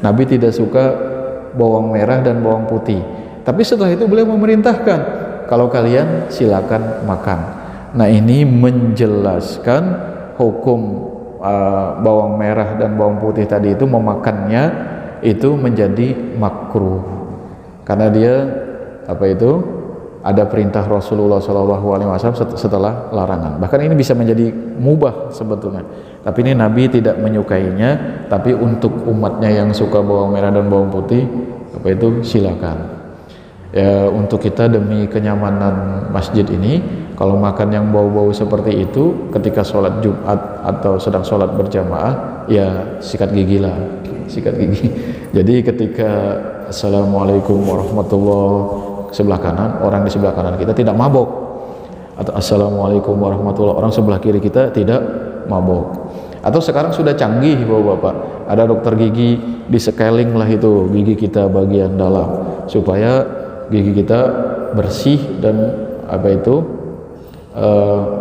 Nabi tidak suka bawang merah dan bawang putih. Tapi setelah itu beliau memerintahkan, kalau kalian silakan makan. Nah, ini menjelaskan hukum bawang merah dan bawang putih tadi itu memakannya itu menjadi makruh. Karena dia ada perintah Rasulullah SAW setelah larangan. Bahkan ini bisa menjadi mubah sebetulnya. Tapi ini Nabi tidak menyukainya. Tapi untuk umatnya yang suka bawang merah dan bawang putih, silakan. Ya, untuk kita demi kenyamanan masjid ini, kalau makan yang bau-bau seperti itu ketika sholat Jumat atau sedang sholat berjamaah, ya sikat gigi lah, sikat gigi. Jadi ketika Assalamualaikum warahmatullahi sebelah kanan, orang di sebelah kanan kita tidak mabok, atau Assalamualaikum warahmatullahi, orang sebelah kiri kita tidak mabok. Atau sekarang sudah canggih bapak-bapak, ada dokter gigi di scaling lah itu gigi kita bagian dalam supaya gigi kita bersih dan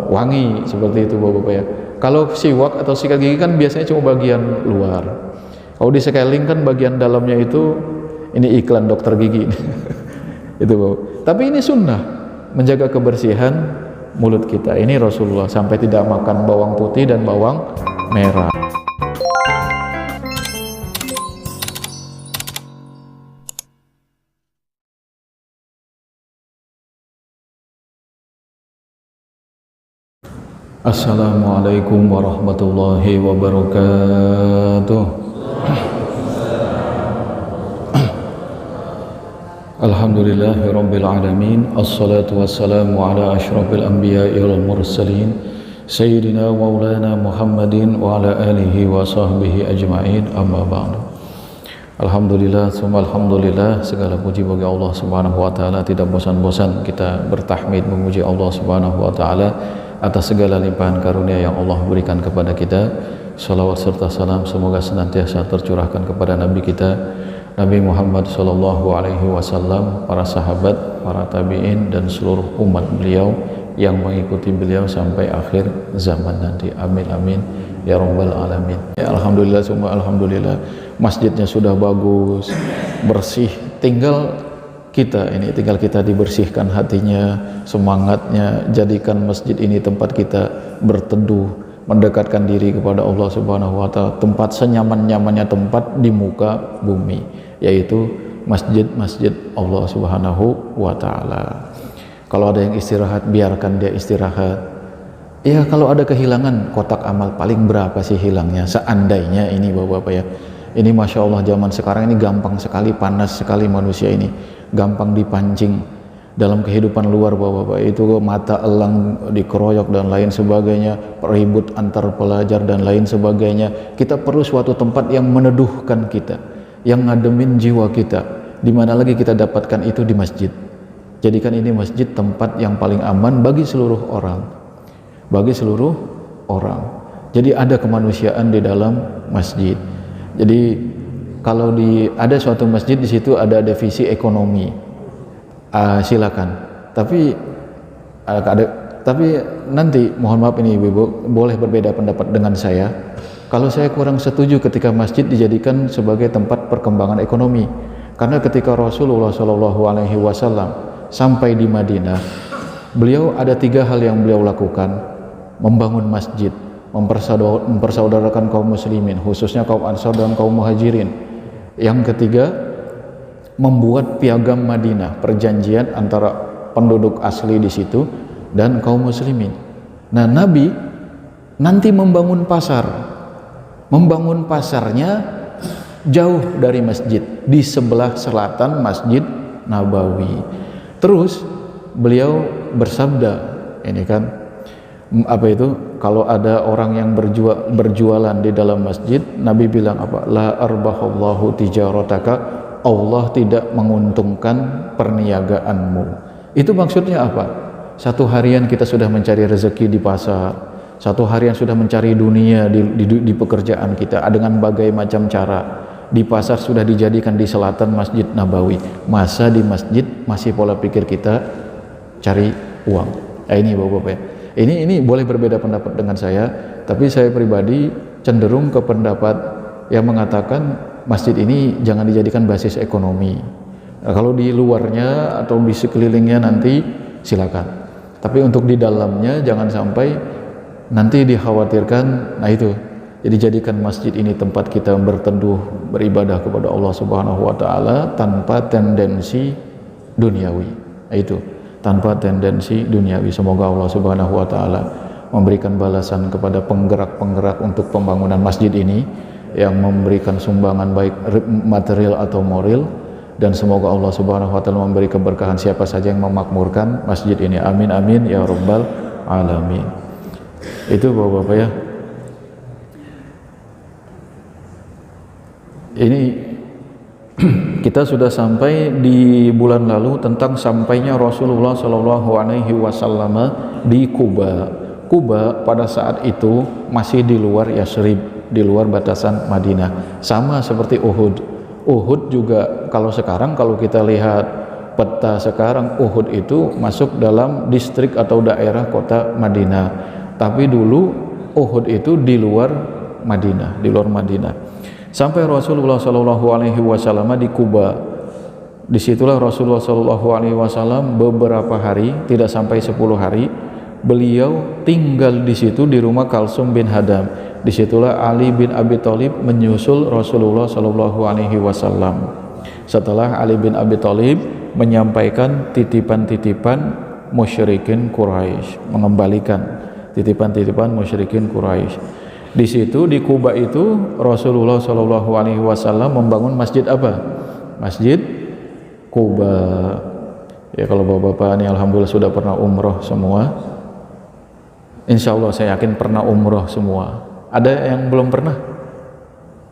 wangi seperti itu bapak-bapak ya. Kalau siwak atau sikat gigi kan biasanya cuma bagian luar. Kalau di scaling kan bagian dalamnya itu, ini iklan dokter gigi itu bapak. Tapi ini sunnah menjaga kebersihan mulut kita. Ini Rasulullah sampai tidak makan bawang putih dan bawang merah. Assalamualaikum warahmatullahi wabarakatuh. Alhamdulillahi rabbil alamin. Assalatu wassalamu ala asyrafil anbiya'i wal mursalin Sayyidina maulana Muhammadin wa ala alihi wa sahbihi ajma'in, amma ba'du. Alhamdulillah, summa alhamdulillah, segala puji bagi Allah subhanahu wa ta'ala. Tidak bosan-bosan kita bertahmid memuji Allah subhanahu wa ta'ala atas segala limpahan karunia yang Allah berikan kepada kita. Salawat serta salam semoga senantiasa tercurahkan kepada Nabi kita Nabi Muhammad sallallahu alaihi wasallam, para sahabat, para tabi'in dan seluruh umat beliau yang mengikuti beliau sampai akhir zaman nanti. Amin amin ya rabbal alamin. Ya, alhamdulillah, semua alhamdulillah, masjidnya sudah bagus, bersih, tinggal kita dibersihkan hatinya, semangatnya, jadikan masjid ini tempat kita berteduh, mendekatkan diri kepada Allah subhanahu wa ta'ala, tempat senyaman-nyamannya tempat di muka bumi, yaitu masjid-masjid Allah subhanahu wa ta'ala. Kalau ada yang istirahat, biarkan dia istirahat. Ya, kalau ada kehilangan, kotak amal paling berapa sih hilangnya? Seandainya ini bapak-bapak ya, ini Masya Allah zaman sekarang ini gampang sekali, panas sekali manusia ini, gampang dipancing dalam kehidupan luar bapak-bapak, itu mata elang dikeroyok dan lain sebagainya, ribut antar pelajar dan lain sebagainya. Kita perlu suatu tempat yang meneduhkan kita, yang ngademin jiwa kita. Di mana lagi kita dapatkan itu? Di masjid. Jadikan ini masjid tempat yang paling aman bagi seluruh orang, bagi seluruh orang. Jadi ada kemanusiaan di dalam masjid. Jadi kalau ada suatu masjid, di situ ada divisi ekonomi, silakan. Tapi nanti mohon maaf ini ibu-ibu, boleh berbeda pendapat dengan saya. Kalau saya kurang setuju ketika masjid dijadikan sebagai tempat perkembangan ekonomi, karena ketika Rasulullah SAW sampai di Madinah, beliau ada 3 hal yang beliau lakukan: membangun masjid, mempersaudarakan kaum muslimin, khususnya kaum Ansar dan kaum Muhajirin. Yang ketiga, membuat piagam Madinah, perjanjian antara penduduk asli di situ dan kaum muslimin. Nah, Nabi nanti membangun pasarnya jauh dari masjid, di sebelah selatan Masjid Nabawi. Terus beliau bersabda, ini kan kalau ada orang yang berjualan di dalam masjid, Nabi bilang apa? La arbahallahu tijarataka, Allah tidak menguntungkan perniagaanmu. Itu maksudnya apa? Satu harian kita sudah mencari rezeki di pasar, satu harian sudah mencari dunia di pekerjaan kita dengan berbagai macam cara. Di pasar sudah dijadikan di selatan Masjid Nabawi, masa di masjid masih pola pikir kita cari uang. Ini bapak-bapak, ini boleh berbeda pendapat dengan saya, tapi saya pribadi cenderung ke pendapat yang mengatakan masjid ini jangan dijadikan basis ekonomi. Nah, kalau di luarnya atau di sekelilingnya nanti silakan. Tapi untuk di dalamnya jangan sampai nanti dikhawatirkan. Nah itu. Jadi jadikan masjid ini tempat kita berteduh, beribadah kepada Allah Subhanahu wa taala tanpa tendensi duniawi. Nah, itu, tanpa tendensi duniawi. Semoga Allah Subhanahu wa taala memberikan balasan kepada penggerak-penggerak untuk pembangunan masjid ini yang memberikan sumbangan baik material atau moral, dan semoga Allah Subhanahu wa taala memberi keberkahan siapa saja yang memakmurkan masjid ini. Amin amin ya rabbal alamin. Itu Bapak-bapak ya. Ini kita sudah sampai di bulan lalu tentang sampainya Rasulullah Shallallahu Alaihi Wasallam di Kuba. Kuba pada saat itu masih di luar Yasrib, di luar batasan Madinah. Sama seperti Uhud. Uhud juga kalau sekarang, kalau kita lihat peta sekarang, Uhud itu masuk dalam distrik atau daerah kota Madinah. Tapi dulu Uhud itu di luar Madinah, di luar Madinah. Sampai Rasulullah Shallallahu Alaihi Wasallam di Kuba. Disitulah Rasulullah Shallallahu Alaihi Wasallam beberapa hari, tidak sampai 10 hari, beliau tinggal di situ di rumah Kalsum bin Hadam. Disitulah Ali bin Abi Thalib menyusul Rasulullah Shallallahu Alaihi Wasallam. Setelah Ali bin Abi Thalib menyampaikan titipan-titipan musyrikin Quraisy, mengembalikan titipan-titipan musyrikin Quraisy. Di situ di Kuba itu Rasulullah Shallallahu Alaihi Wasallam membangun masjid apa? Masjid Kuba. Ya kalau bapak-bapak ini alhamdulillah sudah pernah umroh semua. Insya Allah saya yakin pernah umroh semua. Ada yang belum pernah?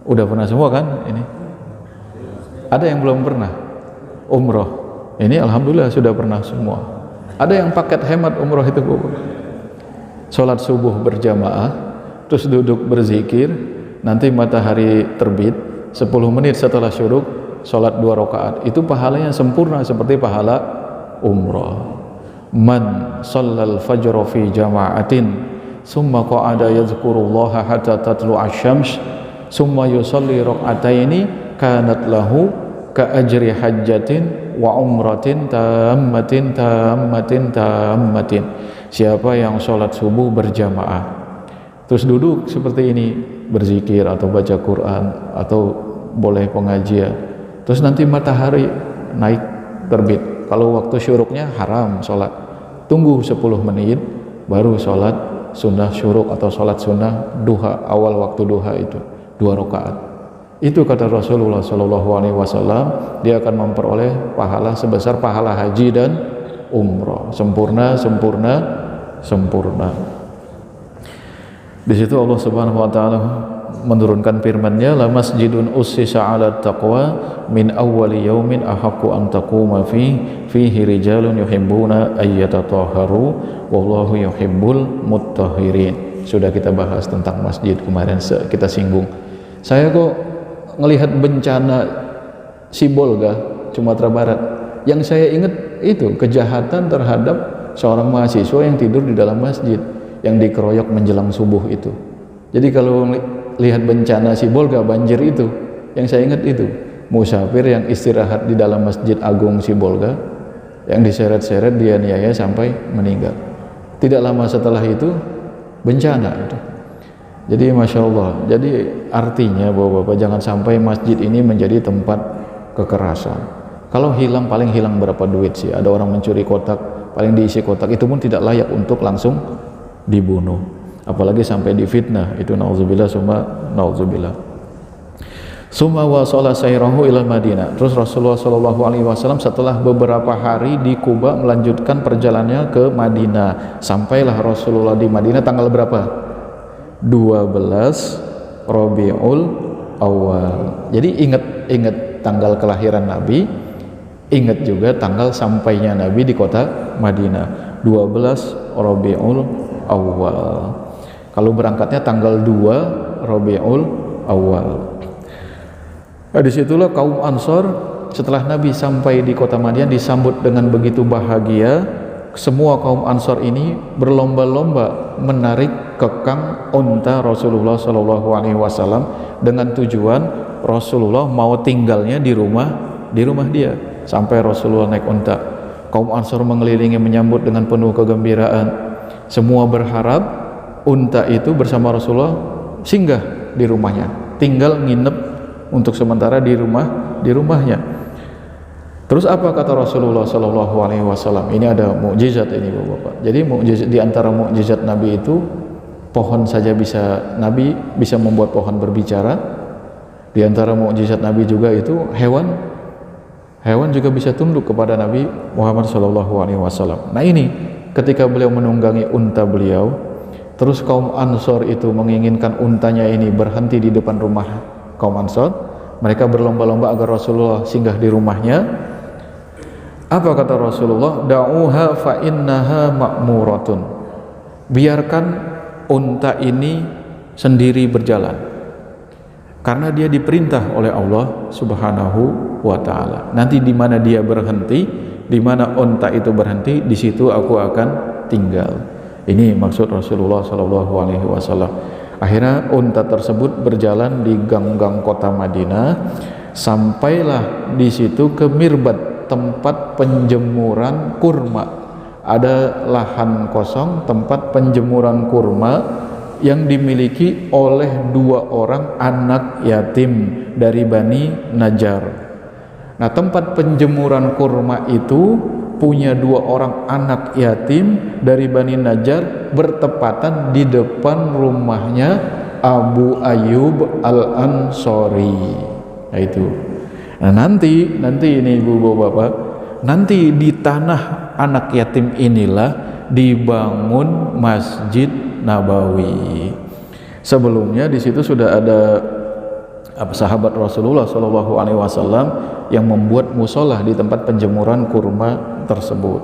Udah pernah semua kan? Ini. Ada yang belum pernah umroh. Ini alhamdulillah sudah pernah semua. Ada yang paket hemat umroh itu Bapak. Sholat subuh berjamaah, terus duduk berzikir, nanti matahari terbit 10 menit setelah syuruk sholat 2 rakaat. Itu pahalanya sempurna seperti pahala umrah. Man shallal fajr fi jama'atin summa qa'ada yadhkurullaha hatta tatlu asy-syams summa yusalli rak'ataini kanat lahu ka ajri hajjatin wa umratin tammatin tammatin tammatin. Siapa yang sholat subuh berjamaah terus duduk seperti ini, berzikir atau baca Quran atau boleh pengajian, terus nanti matahari naik terbit, kalau waktu syuruknya haram sholat, tunggu 10 menit baru sholat sunnah syuruk atau sholat sunnah duha, awal waktu duha itu 2 rakaat. Itu kata Rasulullah Shallallahu Alaihi Wasallam, dia akan memperoleh pahala sebesar pahala haji dan umrah, sempurna sempurna sempurna. Di situ Allah Subhanahu wa taala menurunkan firman-Nya, la masjidun ussisa 'ala taqwa min awwali yaumin ahaqqu an taquma fihi rijalun yuhibbuna ayyatatahharu wallahu yuhibbul muttahhirin. Sudah kita bahas tentang masjid kemarin, kita singgung. Saya kok ngelihat bencana Sibolga, Sumatera Barat. Yang saya ingat itu kejahatan terhadap seorang mahasiswa yang tidur di dalam masjid, yang dikeroyok menjelang subuh itu. Jadi kalau lihat bencana Sibolga, banjir itu, yang saya ingat itu musafir yang istirahat di dalam Masjid Agung Sibolga, yang diseret-seret dianiaya sampai meninggal. Tidak lama setelah itu bencana itu. Jadi Masya Allah, jadi artinya Bapak-bapak jangan sampai masjid ini menjadi tempat kekerasan. Kalau hilang, paling hilang berapa duit sih? Ada orang mencuri kotak, paling diisi kotak, itu pun tidak layak untuk langsung dibunuh, apalagi sampai difitnah. Itu nauzubillah summa nauzubillah. Summa wasala sayrahu ila Madinah. Terus Rasulullah Shallallahu Alaihi Wasallam setelah beberapa hari di Kuba melanjutkan perjalanannya ke Madinah. Sampailah Rasulullah di Madinah tanggal berapa? 12 Rabiul Awal. Jadi ingat tanggal kelahiran Nabi, ingat juga tanggal sampainya Nabi di kota Madinah. 12 Rabiul Awal. Kalau berangkatnya tanggal 2 Rabiul Awal. Nah, disitulah kaum Ansor setelah Nabi sampai di kota Madinah disambut dengan begitu bahagia. semua kaum Ansor ini berlomba-lomba menarik kekang unta Rasulullah Shallallahu Alaihi Wasallam dengan tujuan Rasulullah mau tinggalnya di rumah dia sampai Rasulullah naik unta. Kaum Ansor mengelilingi menyambut dengan penuh kegembiraan. Semua berharap unta itu bersama Rasulullah singgah di rumahnya, tinggal nginep untuk sementara di rumahnya. Terus apa kata Rasulullah Shallallahu Alaihi Wasallam? Ini ada mukjizat ini Bapak. Jadi mukjizat, di antara mukjizat Nabi itu pohon saja Nabi bisa membuat pohon berbicara. Di antara mukjizat Nabi juga itu hewan juga bisa tunduk kepada Nabi Muhammad Shallallahu Alaihi Wasallam. Nah ini ketika beliau menunggangi unta beliau, terus kaum Ansor itu menginginkan untanya ini berhenti di depan rumah kaum Ansor. Mereka berlomba-lomba agar Rasulullah singgah di rumahnya. Apa kata Rasulullah? Da'uha fa innaha ma'muratun. Biarkan unta ini sendiri berjalan, karena dia diperintah oleh Allah Subhanahu wa taala. Nanti di mana dia berhenti, di mana unta itu berhenti, di situ aku akan tinggal. Ini maksud Rasulullah Shallallahu Alaihi Wasallam. Akhirnya unta tersebut berjalan di gang-gang kota Madinah, sampailah di situ ke Mirbat, tempat penjemuran kurma. Ada lahan kosong tempat penjemuran kurma yang dimiliki oleh 2 orang anak yatim dari Bani Najjar. Nah, tempat penjemuran kurma itu punya 2 orang anak yatim dari Bani Najjar, bertepatan di depan rumahnya Abu Ayyub Al-Ansori. Nah itu. Nah nanti ini ibu bapak, nanti di tanah anak yatim inilah dibangun Masjid Nabawi. Sebelumnya di situ sudah ada sahabat Rasulullah Shallallahu Alaihi Wasallam yang membuat musola di tempat penjemuran kurma tersebut.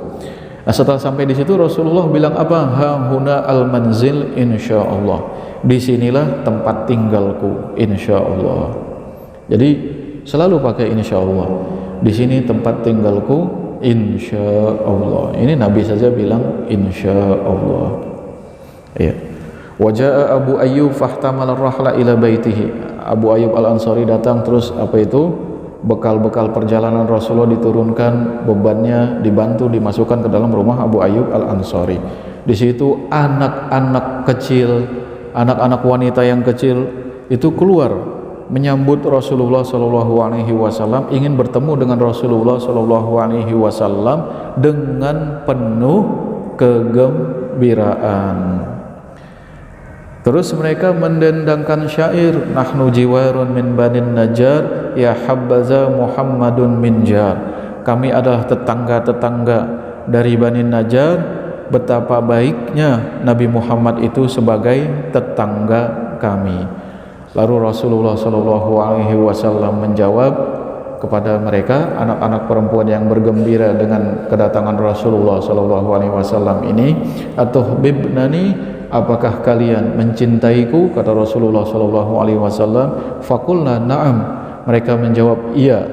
Nah setelah sampai di situ Rasulullah bilang apa? Hahuna al manzil insyaallah. Disinilah tempat tinggalku insyaallah. Jadi selalu pakai insyaallah. Di sini tempat tinggalku insyaallah. Ini Nabi saja bilang insyaallah. Ya. Waja'a Abu Ayyub fahtamal ar-rahla ila baitihi. Abu Ayyub Al-Ansari datang, terus apa itu? Bekal-bekal perjalanan Rasulullah diturunkan, bebannya dibantu dimasukkan ke dalam rumah Abu Ayyub Al-Ansari. Di situ anak-anak kecil, anak-anak wanita yang kecil itu keluar menyambut Rasulullah Shallallahu Alaihi Wasallam, ingin bertemu dengan Rasulullah Shallallahu Alaihi Wasallam dengan penuh kegembiraan. Terus mereka mendendangkan syair, nahnu jiwarun min banin Najjar, ya habbaza Muhammadun min jar. Kami adalah tetangga-tetangga dari Bani Najjar, betapa baiknya Nabi Muhammad itu sebagai tetangga kami. Lalu Rasulullah Shallallahu Alaihi Wasallam menjawab kepada mereka, anak-anak perempuan yang bergembira dengan kedatangan Rasulullah Shallallahu Alaihi Wasallam ini, atuhbibnani, apakah kalian mencintaiku? Kata Rasulullah Shallallahu Alaihi Wasallam. Fakulna na'am. Mereka menjawab, iya,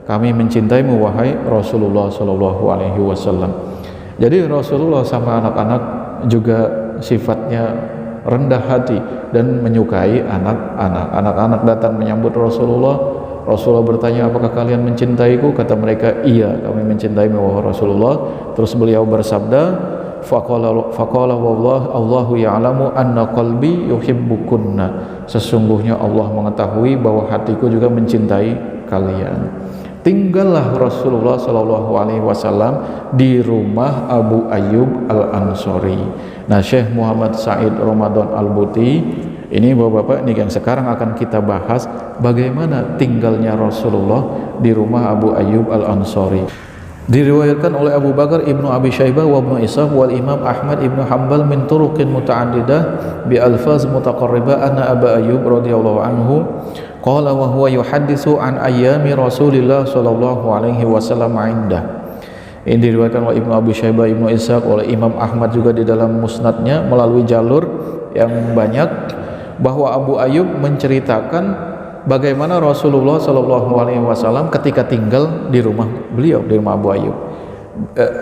kami mencintaimu wahai Rasulullah Shallallahu Alaihi Wasallam. Jadi Rasulullah sama anak-anak juga sifatnya rendah hati dan menyukai anak-anak. Anak-anak datang menyambut Rasulullah. Rasulullah bertanya, apakah kalian mencintaiku? Kata mereka, iya, kami mencintai wahai Rasulullah. Terus beliau bersabda, faqala wallah Allahu ya'lamu anna qalbi yuhibbukunna. Sesungguhnya Allah mengetahui bahwa hatiku juga mencintai kalian. Tinggallah Rasulullah Shallallahu Alaihi Wasallam di rumah Abu Ayyub Al-Ansori. Nah, Syekh Muhammad Said Ramadan Al-Buti ini bapak-bapak, ini yang sekarang akan kita bahas, bagaimana tinggalnya Rasulullah di rumah Abu Ayyub Al-Ansori. Diriwayatkan oleh Abu Bakar Ibnu Abi Syaibah wa Ibnu Ishaq wal Imam Ahmad Ibnu Hanbal min turuqin muta'addidah bi alfaz mutaqarribah anna Abu Ayyub radhiyallahu anhu qala wa huwa yuhadditsu an ayyami Rasulillah sallallahu alaihi wasallam 'indah. Ini diriwayatkan oleh Ibnu Abi Syaibah, Ibnu Ishaq, oleh Imam Ahmad juga di dalam musnadnya melalui jalur yang banyak, bahwa Abu Ayyub menceritakan bagaimana Rasulullah Shallallahu Alaihi Wasallam ketika tinggal di rumah beliau, di rumah Abu Ayyub.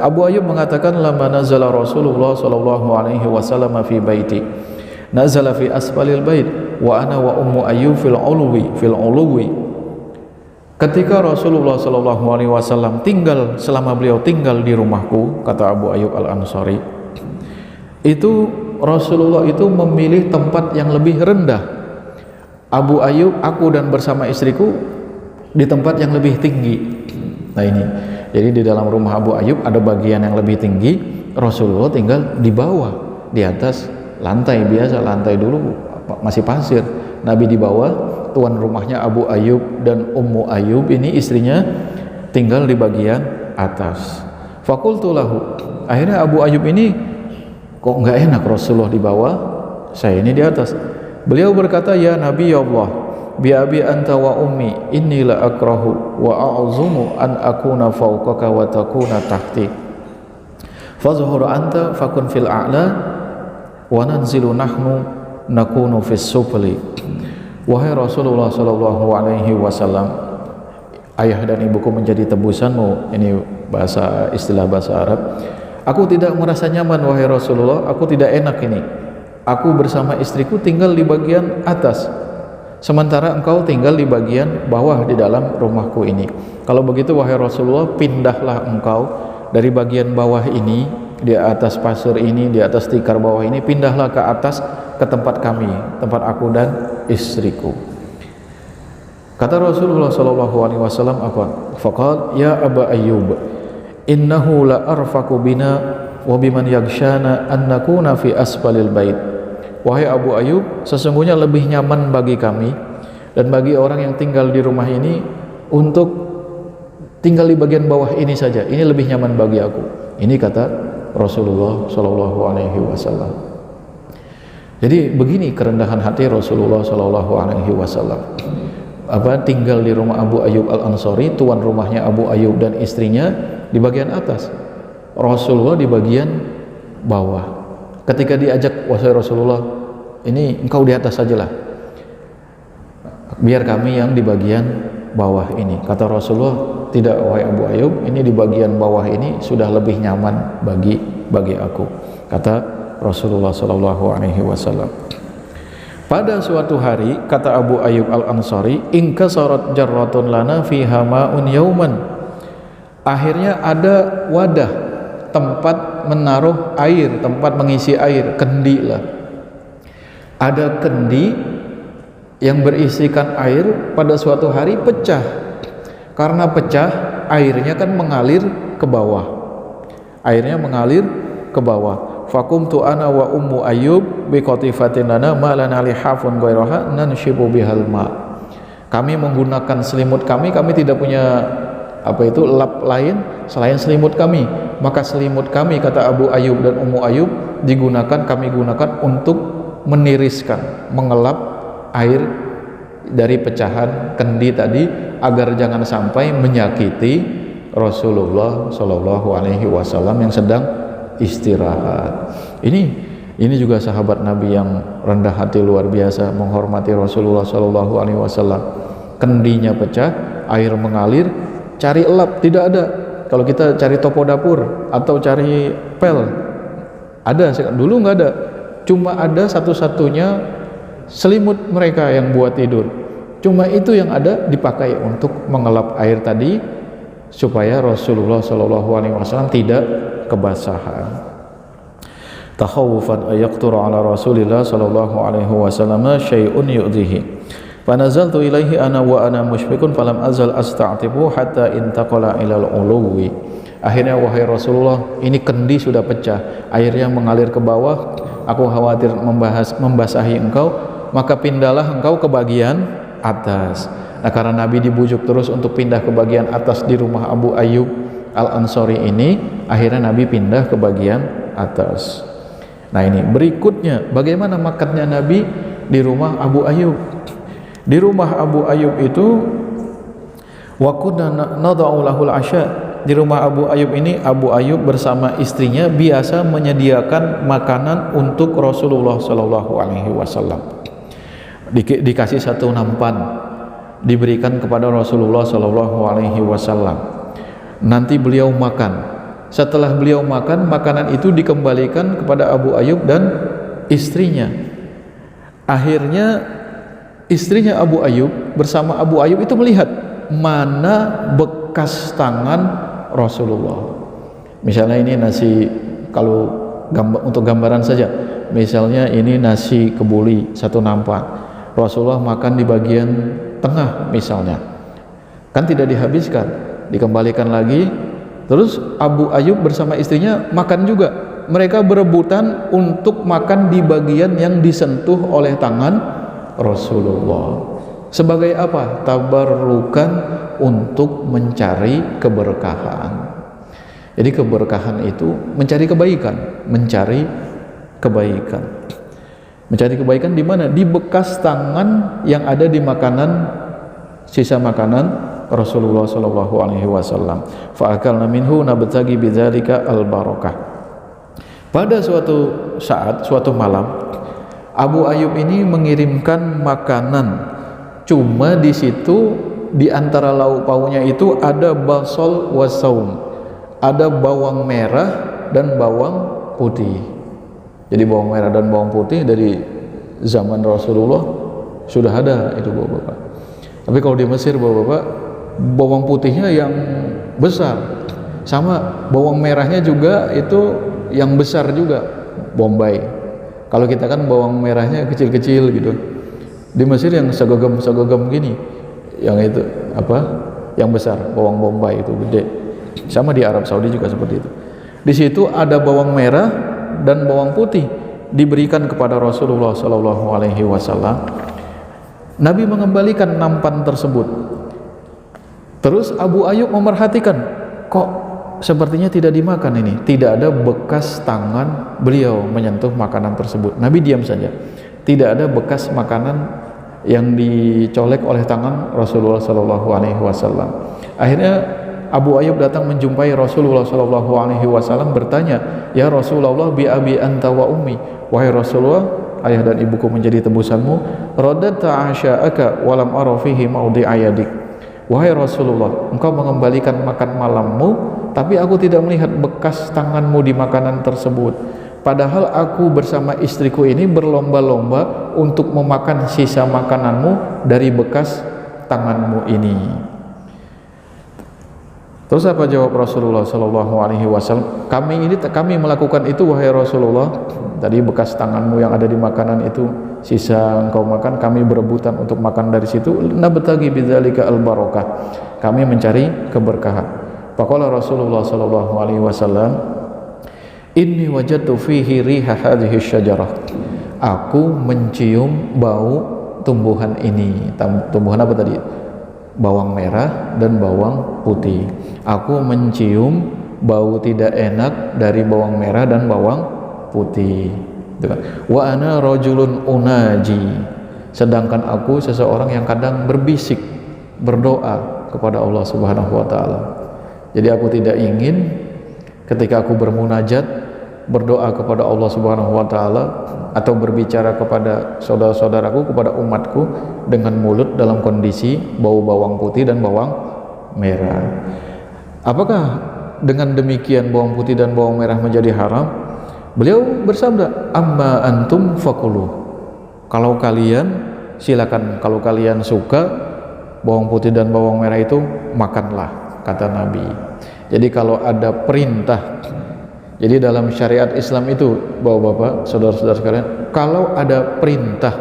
Abu Ayyub mengatakan lama nazala Rasulullah sallallahu alaihi wasallam fi baiti nazala fi asfalil bait wa ana wa ummu Ayyub fil ulwi. Ketika Rasulullah sallallahu alaihi wasallam selama beliau tinggal di rumahku, kata Abu Ayyub Al-Ansari, itu Rasulullah itu memilih tempat yang lebih rendah. Abu Ayyub, aku dan bersama istriku di tempat yang lebih tinggi. Nah ini, jadi di dalam rumah Abu Ayyub ada bagian yang lebih tinggi, Rasulullah tinggal di bawah, di atas lantai biasa, lantai dulu masih pasir. Nabi di bawah, tuan rumahnya Abu Ayyub dan Ummu Ayyub ini istrinya tinggal di bagian atas. Fakultu lahu, akhirnya Abu Ayyub ini kok nggak enak Rasulullah di bawah, saya ini di atas. Beliau berkata, ya Nabi ya Allah, bi abi anta wa ummi inni la akrahu wa a'zumu an akuna fawqaka wa takuna tahti fazhur anta fakun fil a'la wa nanzilu nahnu nakunu fis sufli. Wahai Rasulullah sallallahu alaihi wasallam, ayah dan ibuku menjadi tebusanmu. Ini istilah bahasa Arab. Aku tidak merasa nyaman wahai Rasulullah, aku tidak enak ini. Aku bersama istriku tinggal di bagian atas, sementara engkau tinggal di bagian bawah di dalam rumahku ini. Kalau begitu wahai Rasulullah, pindahlah engkau dari bagian bawah ini, di atas pasir ini, di atas tikar bawah ini, pindahlah ke atas, ke tempat kami, tempat aku dan istriku. Kata Rasulullah SAW apa? Faqal ya Aba Ayyub, innahu la arfaqu bina wa biman yakshana an nakuna fi asfalil bait. Wahai Abu Ayyub, sesungguhnya lebih nyaman bagi kami dan bagi orang yang tinggal di rumah ini untuk tinggal di bagian bawah ini saja. Ini lebih nyaman bagi aku. Ini kata Rasulullah sallallahu alaihi wasallam. Jadi begini kerendahan hati Rasulullah sallallahu alaihi wasallam. Tinggal di rumah Abu Ayyub Al-Ansari, tuan rumahnya Abu Ayyub dan istrinya di bagian atas, Rasulullah di bagian bawah. Ketika diajak, wahai Rasulullah, ini engkau di atas sajalah, biar kami yang di bagian bawah ini. Kata Rasulullah, tidak wahai Abu Ayyub, ini di bagian bawah ini sudah lebih nyaman bagi aku. Kata Rasulullah sallallahu alaihi wasallam. Pada suatu hari, kata Abu Ayyub Al-Ansari, inkasarat jarratun lana fiha ma'un yauman. Akhirnya ada wadah, tempat menaruh air, tempat mengisi air, kendi lah. Ada kendi yang berisikan air, pada suatu hari pecah. Karena pecah, airnya kan mengalir ke bawah. Airnya mengalir ke bawah. Fakumtu ana wa ummu Ayyub bi qatifatin lana ma lana lihafun ghairaha nanshibu bihal ma. Kami menggunakan selimut kami tidak punya lap lain selain selimut kami. Maka selimut kami, kata Abu Ayyub dan Ummu Ayyub, kami gunakan untuk meniriskan, mengelap air dari pecahan kendi tadi agar jangan sampai menyakiti Rasulullah Shallallahu Alaihi Wasallam yang sedang istirahat. Ini juga sahabat Nabi yang rendah hati luar biasa, menghormati Rasulullah Shallallahu Alaihi Wasallam. Kendinya pecah, air mengalir, cari elap tidak ada. Kalau kita cari toko dapur atau cari pel, ada dulu nggak ada. Cuma ada satu-satunya selimut mereka yang buat tidur. Cuma itu yang ada, dipakai untuk mengelap air tadi supaya Rasulullah Shallallahu Alaihi Wasallam tidak kebasahan. Takhawufan ayaqtura ala Rasulillah sallallahu alaihi wasallam syai'un yu'dhihi. Fanazaltu ilaihi ana wa ana musyfiqun falam azal asta'tibu hatta intaqala ilal uluwi. Akhirnya wahai Rasulullah, ini kendi sudah pecah, airnya mengalir ke bawah, aku khawatir membasahi engkau, maka pindahlah engkau ke bagian atas. Nah, karena Nabi dibujuk terus untuk pindah ke bagian atas di rumah Abu Ayyub Al-Ansari ini, akhirnya Nabi pindah ke bagian atas. Nah, ini berikutnya bagaimana makannya Nabi di rumah Abu Ayyub. Di rumah Abu Ayyub itu wa kunna nad'u lahul asya. Di rumah Abu Ayyub ini, Abu Ayyub bersama istrinya biasa menyediakan makanan untuk Rasulullah sallallahu alaihi wasallam. Dikasih satu nampan, diberikan kepada Rasulullah sallallahu alaihi wasallam. Nanti beliau makan. Setelah beliau makan, makanan itu dikembalikan kepada Abu Ayyub dan istrinya. Akhirnya istrinya Abu Ayyub bersama Abu Ayyub itu melihat mana bekas tangan Rasulullah. Misalnya ini nasi, kalau untuk gambaran saja, misalnya ini nasi kebuli satu nampan, Rasulullah makan di bagian tengah misalnya, kan tidak dihabiskan, dikembalikan lagi. Terus Abu Ayyub bersama istrinya makan juga, mereka berebutan untuk makan di bagian yang disentuh oleh tangan Rasulullah. Sebagai apa? Tabarrukan, untuk mencari keberkahan. Jadi keberkahan itu mencari kebaikan, mencari kebaikan. Mencari kebaikan di mana? Di bekas tangan yang ada di makanan, sisa makanan Rasulullah sallallahu alaihi wasallam. Fa akalna minhu nabtagi bidzalika al-barakah. Pada suatu saat, suatu malam, Abu Ayyub ini mengirimkan makanan. Cuma di situ di antara lauk pauknya itu ada basal wasaum, ada bawang merah dan bawang putih. Jadi bawang merah dan bawang putih dari zaman Rasulullah sudah ada itu Bapak-bapak. Tapi kalau di Mesir Bapak-bapak, bawang putihnya yang besar, sama bawang merahnya juga itu yang besar juga, Bombay. Kalau kita kan bawang merahnya kecil-kecil gitu. Di Mesir yang segegam gini, yang itu apa? Yang besar, bawang Bombay itu gede. Sama di Arab Saudi juga seperti itu. Di situ ada bawang merah dan bawang putih diberikan kepada Rasulullah Shallallahu Alaihi Wasallam. Nabi mengembalikan nampan tersebut. Terus Abu Ayyub memerhatikan, kok sepertinya tidak dimakan ini, tidak ada bekas tangan beliau menyentuh makanan tersebut. Nabi diam saja, tidak ada bekas makanan yang dicolek oleh tangan Rasulullah Shallallahu Alaihi Wasallam. Akhirnya Abu Ayyub datang menjumpai Rasulullah Shallallahu Alaihi Wasallam, bertanya, ya Rasulullah, bi abi anta wa ummi, wahai Rasulullah, ayah dan ibuku menjadi tebusanmu. Radadta asya'aka walam ara fihi mawdi'a yadik. Wahai Rasulullah, engkau mengembalikan makan malammu, tapi aku tidak melihat bekas tanganmu di makanan tersebut. Padahal aku bersama istriku ini berlomba-lomba untuk memakan sisa makananmu dari bekas tanganmu ini. Terus apa jawab Rasulullah Shallallahu Alaihi Wasallam? Kami melakukan itu wahai Rasulullah. Tadi bekas tanganmu yang ada di makanan itu sisa engkau makan, kami berebutan untuk makan dari situ. Nabtagi bidzalika al-barakah. Kami mencari keberkahan. Faqala Rasulullah Shallallahu Alaihi Wasallam, inni wajadtu fihi riha hadhihi syajarah. Aku mencium bau tumbuhan ini. Tumbuhan apa tadi? Bawang merah dan bawang putih. Aku mencium bau tidak enak dari bawang merah dan bawang putih. Wa ana rajulun unaji. Sedangkan aku seseorang yang kadang berbisik, berdoa kepada Allah Subhanahu wa taala. Jadi aku tidak ingin ketika aku bermunajat, berdoa kepada Allah Subhanahu wa taala atau berbicara kepada saudara-saudaraku, kepada umatku dengan mulut dalam kondisi bau bawang putih dan bawang merah. Apakah dengan demikian bawang putih dan bawang merah menjadi haram? Beliau bersabda, amma antum fakulu. Kalau kalian silakan, kalau kalian suka bawang putih dan bawang merah itu makanlah, kata Nabi. Jadi kalau ada perintah, jadi dalam syariat Islam itu Bapak-bapak, saudara-saudara sekalian, kalau ada perintah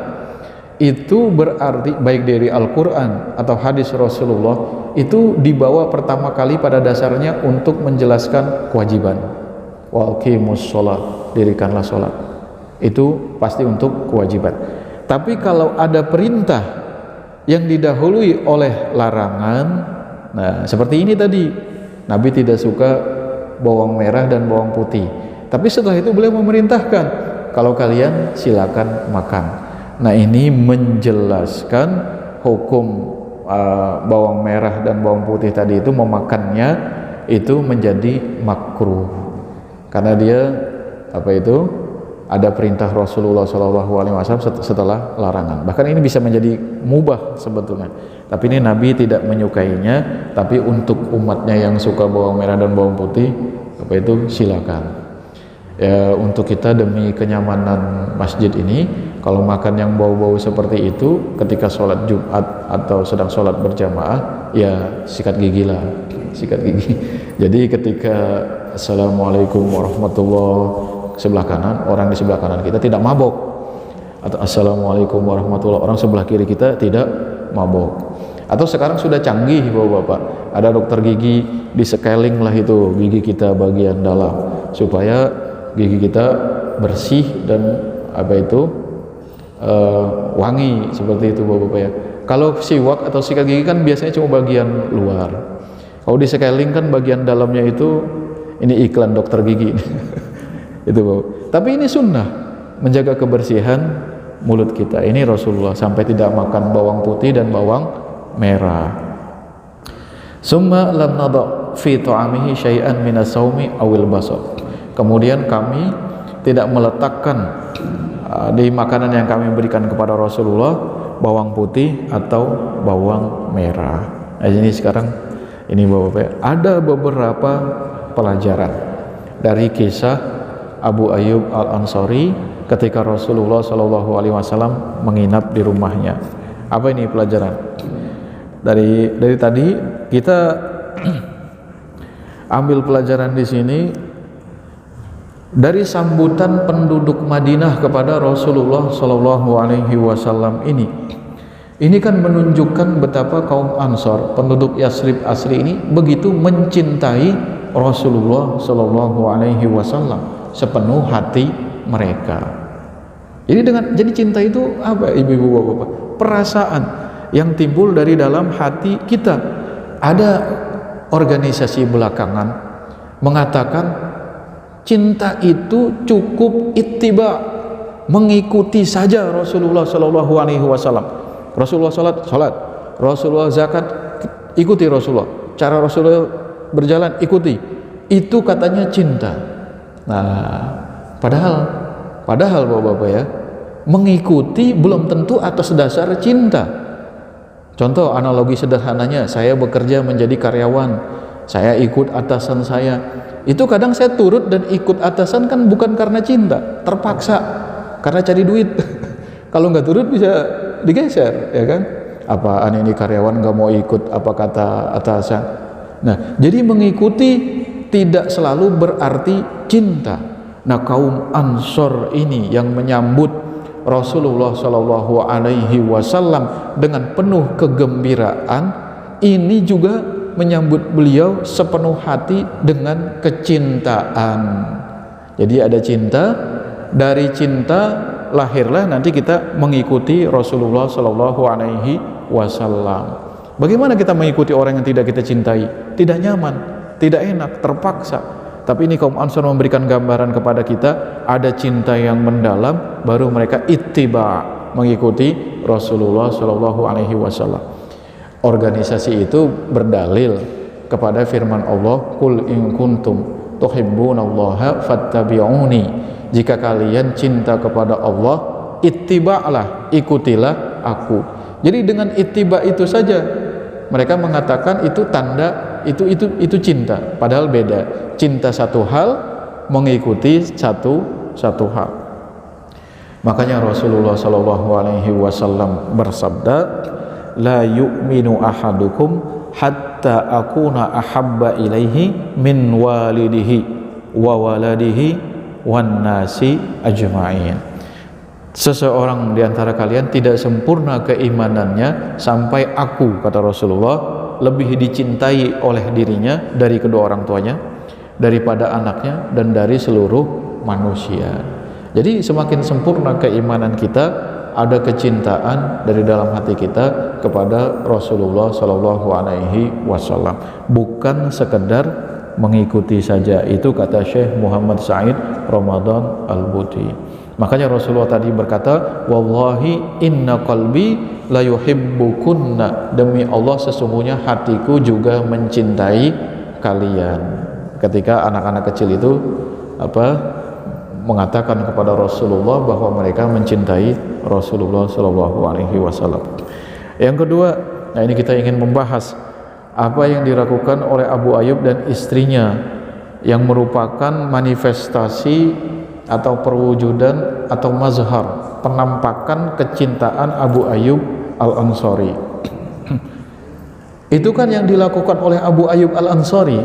itu berarti baik dari Al-Quran atau hadis Rasulullah, itu dibawa pertama kali pada dasarnya untuk menjelaskan kewajiban. Wa aqimus sholat, dirikanlah sholat, itu pasti untuk kewajiban. Tapi kalau ada perintah yang didahului oleh larangan, nah seperti ini tadi, Nabi tidak suka bawang merah dan bawang putih, tapi setelah itu beliau memerintahkan, kalau kalian silakan makan. Nah ini menjelaskan hukum bawang merah dan bawang putih tadi itu, memakannya itu menjadi makruh karena dia apa itu ada perintah Rasulullah SAW setelah larangan. Bahkan ini bisa menjadi mubah sebetulnya, tapi ini Nabi tidak menyukainya. Tapi untuk umatnya yang suka bawang merah dan bawang putih apa itu, silakan. Ya, untuk kita demi kenyamanan masjid ini, kalau makan yang bau-bau seperti itu ketika sholat Jumat atau sedang sholat berjamaah, ya sikat gigi lah, sikat gigi. Jadi ketika assalamualaikum warahmatullahi sebelah kanan, orang di sebelah kanan kita tidak mabok, atau assalamualaikum warahmatullahi, orang sebelah kiri kita tidak mabok. Atau sekarang sudah canggih bapak-bapak, ada dokter gigi, di scaling lah itu gigi kita bagian dalam supaya gigi kita bersih dan apa itu wangi, seperti itu bapak-bapak ya. Kalau siwak atau sikat gigi kan biasanya cuma bagian luar, kalau di scaling kan bagian dalamnya itu, ini iklan dokter gigi itu bapak. Tapi ini sunnah menjaga kebersihan mulut kita. Ini Rasulullah sampai tidak makan bawang putih dan bawang merah. Summa lam nada fi ta'amihi syai'an min as-saumi awil basar. Kemudian kami tidak meletakkan di makanan yang kami berikan kepada Rasulullah bawang putih atau bawang merah. Nah, ini sekarang ini bapak-bapak, ada beberapa pelajaran dari kisah Abu Ayyub Al-Ansari ketika Rasulullah SAW menginap di rumahnya. Apa ini pelajaran? Dari tadi kita ambil pelajaran di sini dari sambutan penduduk Madinah kepada Rasulullah SAW ini. Ini kan menunjukkan betapa kaum Ansor, penduduk Yasrib asli ini begitu mencintai Rasulullah SAW sepenuh hati mereka. Jadi cinta itu apa, ibu-ibu bapak-bapak? Perasaan yang timbul dari dalam hati kita. Ada organisasi belakangan mengatakan cinta itu cukup ittiba, mengikuti saja Rasulullah SAW. Rasulullah salat, Rasulullah zakat, ikuti Rasulullah. Cara Rasulullah berjalan, ikuti. Itu katanya cinta. Nah, padahal bapak-bapak ya, mengikuti belum tentu atas dasar cinta. Contoh analogi sederhananya, saya bekerja menjadi karyawan, saya ikut atasan saya. Itu kadang saya turut dan ikut atasan kan bukan karena cinta, terpaksa, karena cari duit. Kalau nggak turut bisa digeser, ya kan? Apaan ini karyawan nggak mau ikut apa kata atasan. Nah, jadi mengikuti tidak selalu berarti cinta. Nah, kaum Ansor ini yang menyambut Rasulullah SAW dengan penuh kegembiraan, ini juga menyambut beliau sepenuh hati dengan kecintaan. Jadi ada cinta, dari cinta lahirlah nanti kita mengikuti Rasulullah SAW. Bagaimana kita mengikuti orang yang tidak kita cintai? Tidak nyaman, tidak enak, terpaksa. Tapi ini kaum Ansor memberikan gambaran kepada kita, ada cinta yang mendalam, baru mereka ittiba, mengikuti Rasulullah SAW. Organisasi itu berdalil kepada firman Allah, Qul in kuntum tuhibbunallaha fattabi'uni. Jika kalian cinta kepada Allah, ittiba'lah, ikutilah aku. Jadi dengan ittiba itu saja mereka mengatakan itu tanda itu cinta, padahal beda. Cinta satu hal, mengikuti satu hal. Makanya Rasulullah SAW bersabda, la yu'minu ahadukum hatta akuna ahabba ilaihi min walidihi wa waladihi wan nasi ajma'in. Seseorang di antara kalian tidak sempurna keimanannya sampai aku, kata Rasulullah, lebih dicintai oleh dirinya dari kedua orang tuanya, daripada anaknya, dan dari seluruh manusia. Jadi semakin sempurna keimanan kita, ada kecintaan dari dalam hati kita kepada Rasulullah SAW, bukan sekedar mengikuti saja. Itu kata Syekh Muhammad Said Ramadan Al-Buti. Makanya Rasulullah tadi berkata, wallahi inna qalbi la yuhibbukunna, demi Allah sesungguhnya hatiku juga mencintai kalian. Ketika anak-anak kecil itu mengatakan kepada Rasulullah bahwa mereka mencintai Rasulullah SAW. Yang kedua, nah ini kita ingin membahas apa yang dilakukan oleh Abu Ayyub dan istrinya yang merupakan manifestasi atau perwujudan atau mazhar penampakan kecintaan Abu Ayyub Al-Ansari. Itu kan yang dilakukan oleh Abu Ayyub Al-Ansari,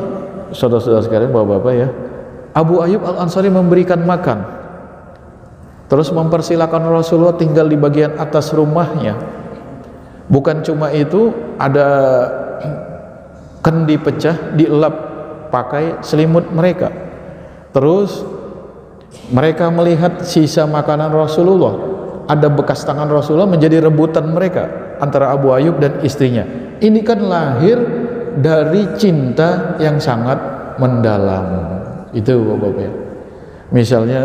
saudara-saudara sekalian, bapak-bapak ya. Abu Ayyub Al-Ansari memberikan makan, terus mempersilakan Rasulullah tinggal di bagian atas rumahnya. Bukan cuma itu, ada kendi pecah dielap pakai selimut mereka. Terus mereka melihat sisa makanan Rasulullah, ada bekas tangan Rasulullah, menjadi rebutan mereka antara Abu Ayyub dan istrinya. Ini kan lahir dari cinta yang sangat mendalam. Itu bapak-bapak ya. Misalnya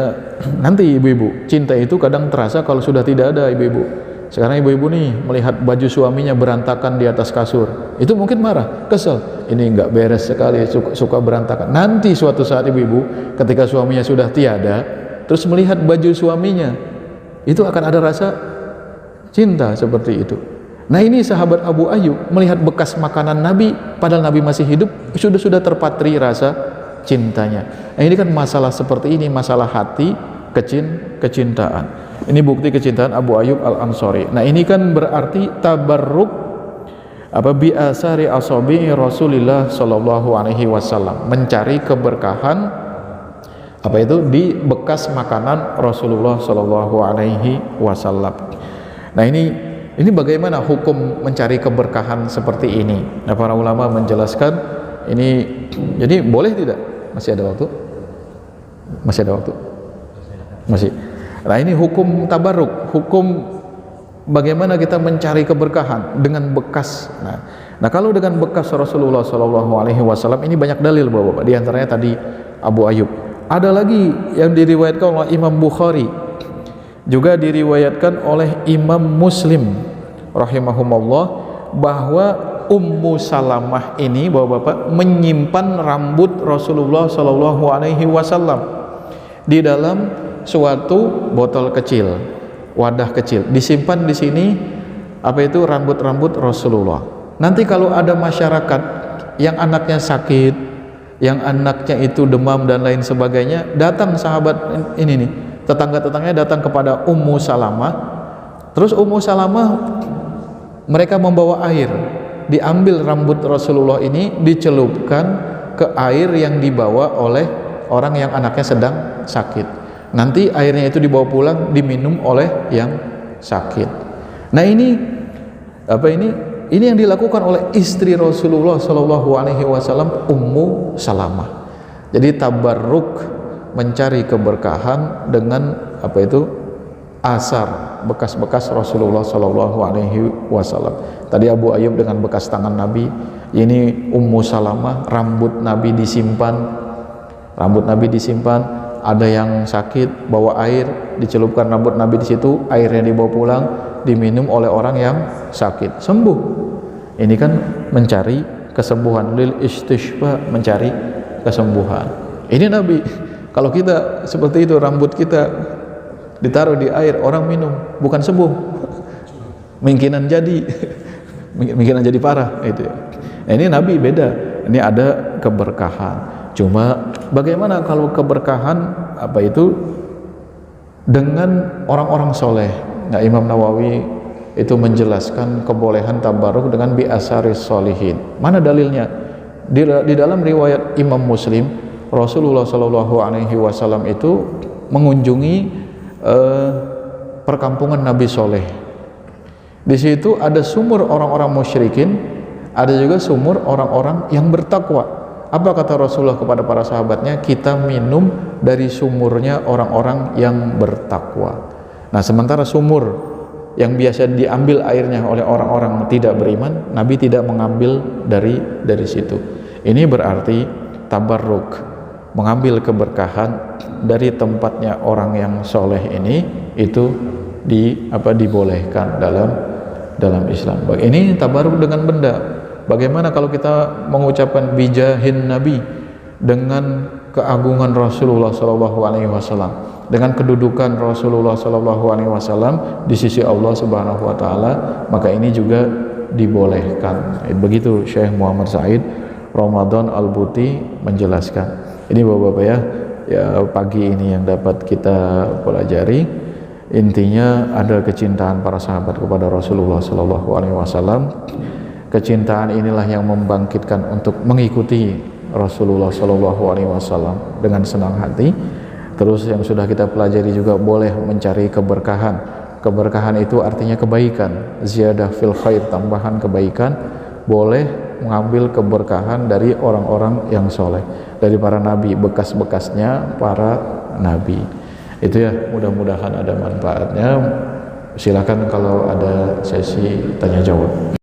nanti ibu-ibu, cinta itu kadang terasa kalau sudah tidak ada ibu-ibu. Sekarang ibu-ibu nih melihat baju suaminya berantakan di atas kasur, itu mungkin marah, kesel, ini nggak beres sekali, suka berantakan. Nanti suatu saat ibu-ibu ketika suaminya sudah tiada, terus melihat baju suaminya, itu akan ada rasa cinta seperti itu. Nah, ini sahabat Abu Ayyub melihat bekas makanan Nabi, padahal Nabi masih hidup, sudah terpatri rasa cintanya. Nah, ini kan masalah seperti ini, masalah hati, kecintaan. Ini bukti kecintaan Abu Ayyub Al-Ansari. Nah, ini kan berarti tabarruk bi asari asabi Rasulillah sallallahu alaihi wasallam, mencari keberkahan di bekas makanan Rasulullah sallallahu alaihi wasallam. Nah, ini bagaimana hukum mencari keberkahan seperti ini? Nah, para ulama menjelaskan ini, jadi boleh tidak? Masih ada waktu? Masih ada waktu? Masih. Nah, ini hukum tabarruk, hukum bagaimana kita mencari keberkahan dengan bekas. Nah, kalau dengan bekas Rasulullah sallallahu alaihi wasallam ini banyak dalil Bapak-bapak. Di antaranya tadi Abu Ayyub. Ada lagi yang diriwayatkan oleh Imam Bukhari, juga diriwayatkan oleh Imam Muslim rahimahumullah, bahwa Ummu Salamah ini Bapak-bapak menyimpan rambut Rasulullah sallallahu alaihi wasallam di dalam suatu botol kecil, wadah kecil, disimpan di sini rambut-rambut Rasulullah. Nanti kalau ada masyarakat yang anaknya sakit, yang anaknya itu demam dan lain sebagainya, datang sahabat ini nih, tetangga-tetangganya datang kepada Ummu Salamah. Terus Ummu Salamah, mereka membawa air, diambil rambut Rasulullah ini, dicelupkan ke air yang dibawa oleh orang yang anaknya sedang sakit. Nanti airnya itu dibawa pulang, diminum oleh yang sakit. Nah, ini yang dilakukan oleh istri Rasulullah sallallahu alaihi wasallam, Ummu Salamah. Jadi tabarruk, mencari keberkahan dengan asar, bekas-bekas Rasulullah sallallahu alaihi wasallam. Tadi Abu Ayyub dengan bekas tangan Nabi, ini Ummu Salamah, rambut Nabi disimpan. Ada yang sakit, bawa air, dicelupkan rambut Nabi di situ, airnya dibawa pulang, diminum oleh orang yang sakit, sembuh. Ini kan mencari kesembuhan, lil istishfa, mencari kesembuhan. Ini Nabi. Kalau kita seperti itu, rambut kita ditaruh di air, orang minum, bukan sembuh, mungkinan jadi parah itu. Nah, ini Nabi beda, ini ada keberkahan. Cuma bagaimana kalau keberkahan dengan orang-orang soleh? Nah, Imam Nawawi itu menjelaskan kebolehan tabarruk dengan bi'asaris solihin. Mana dalilnya? Di dalam riwayat Imam Muslim, Rasulullah sallallahu alaihi wasallam itu mengunjungi perkampungan Nabi Soleh. Di situ ada sumur orang-orang musyrikin, ada juga sumur orang-orang yang bertakwa. Apa kata Rasulullah kepada para sahabatnya? Kita minum dari sumurnya orang-orang yang bertakwa. Nah, sementara sumur yang biasa diambil airnya oleh orang-orang tidak beriman, Nabi tidak mengambil dari situ. Ini berarti tabarruk, mengambil keberkahan dari tempatnya orang yang soleh ini, itu dibolehkan dalam Islam. Ini tabarruk dengan benda. Bagaimana kalau kita mengucapkan bijahin Nabi, dengan keagungan Rasulullah sallallahu alaihi wasallam, dengan kedudukan Rasulullah sallallahu alaihi wasallam di sisi Allah Subhanahu wa taala, maka ini juga dibolehkan. Begitu Syekh Muhammad Said Ramadan Al-Buti menjelaskan. Ini Bapak-bapak ya, pagi ini yang dapat kita pelajari, intinya ada kecintaan para sahabat kepada Rasulullah Sallallahu Alaihi Wasallam. Kecintaan inilah yang membangkitkan untuk mengikuti Rasulullah Sallallahu Alaihi Wasallam dengan senang hati. Terus yang sudah kita pelajari juga boleh mencari keberkahan. Keberkahan itu artinya kebaikan, ziyadah fil khair, tambahan kebaikan. Boleh mengambil keberkahan dari orang-orang yang soleh, dari para nabi, bekas-bekasnya para nabi. Itu ya, mudah-mudahan ada manfaatnya. Silakan kalau ada sesi tanya jawab.